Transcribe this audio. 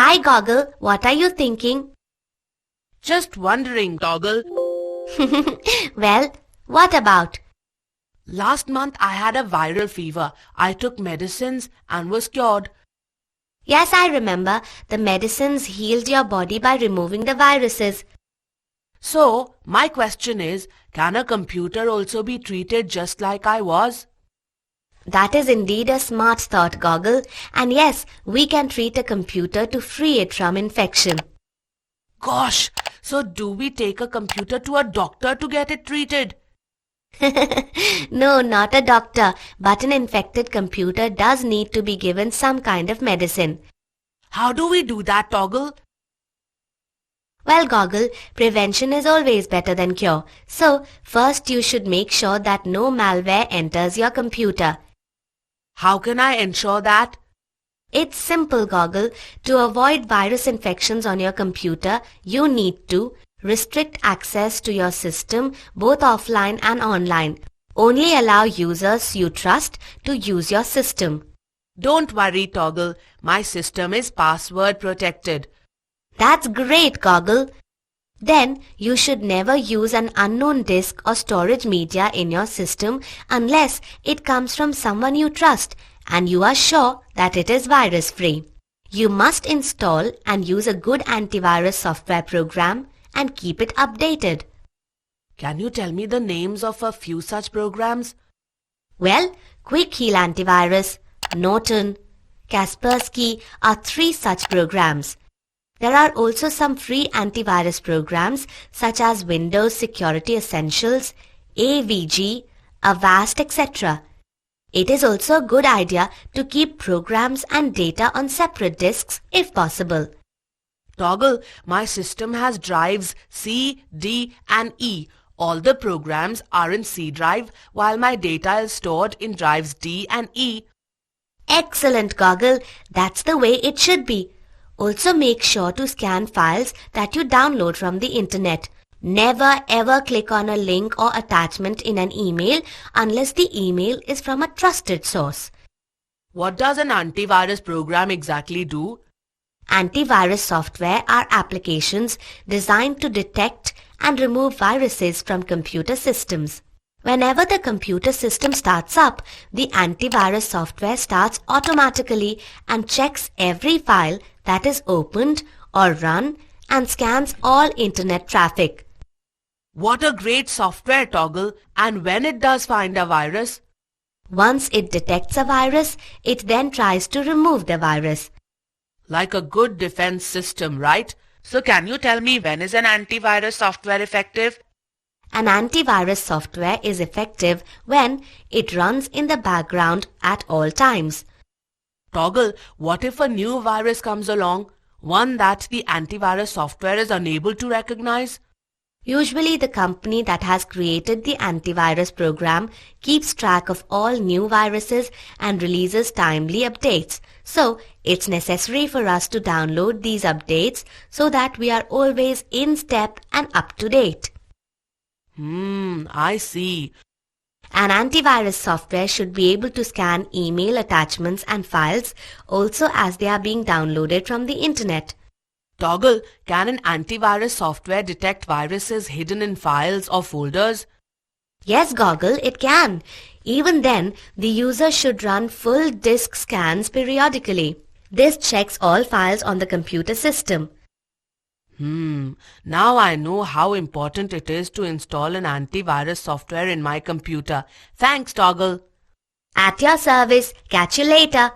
Hi Goggle, what are you thinking? Just wondering, Toggle. Well, what about? Last month I had a viral fever. I took medicines and was cured. Yes, I remember. The medicines healed your body by removing the viruses. So, my question is, can a computer also be treated just like I was? That is indeed a smart thought, Goggle. And yes, we can treat a computer to free it from infection. Gosh, so do we take a computer to a doctor to get it treated? No, not a doctor, but an infected computer does need to be given some kind of medicine. How do we do that, Toggle? Well, Goggle, prevention is always better than cure. So, first you should make sure that no malware enters your computer. How can I ensure that? It's simple, Goggle. To avoid virus infections on your computer, you need to restrict access to your system both offline and online. Only allow users you trust to use your system. Don't worry, Toggle. My system is password protected. That's great, Goggle. Then you should never use an unknown disk or storage media in your system unless it comes from someone you trust and you are sure that it is virus-free. You must install and use a good antivirus software program and keep it updated. Can you tell me the names of a few such programs? Well, Quick Heal Antivirus, Norton, Kaspersky are 3 such programs. There are also some free antivirus programs such as Windows Security Essentials, AVG, Avast, etc. It is also a good idea to keep programs and data on separate disks if possible. Toggle, my system has drives C, D and E. All the programs are in C drive while my data is stored in drives D and E. Excellent, Goggle. That's the way it should be. Also make sure to scan files that you download from the internet. Never ever click on a link or attachment in an email unless the email is from a trusted source. What does an antivirus program exactly do? Antivirus software are applications designed to detect and remove viruses from computer systems. Whenever the computer system starts up, the antivirus software starts automatically and checks every file that is opened or run and scans all internet traffic. What a great software, Toggle. And when it does find a virus? Once it detects a virus, it then tries to remove the virus. Like a good defense system, right? So can you tell me when is an antivirus software effective? An antivirus software is effective when it runs in the background at all times. Toggle, what if a new virus comes along, one that the antivirus software is unable to recognize? Usually the company that has created the antivirus program keeps track of all new viruses and releases timely updates. So it's necessary for us to download these updates so that we are always in step and up to date. I see. An antivirus software should be able to scan email attachments and files also as they are being downloaded from the internet. Toggle, can an antivirus software detect viruses hidden in files or folders? Yes, Goggle, it can. Even then, the user should run full disk scans periodically. This checks all files on the computer system. Now I know how important it is to install an antivirus software in my computer. Thanks, Toggle. At your service. Catch you later.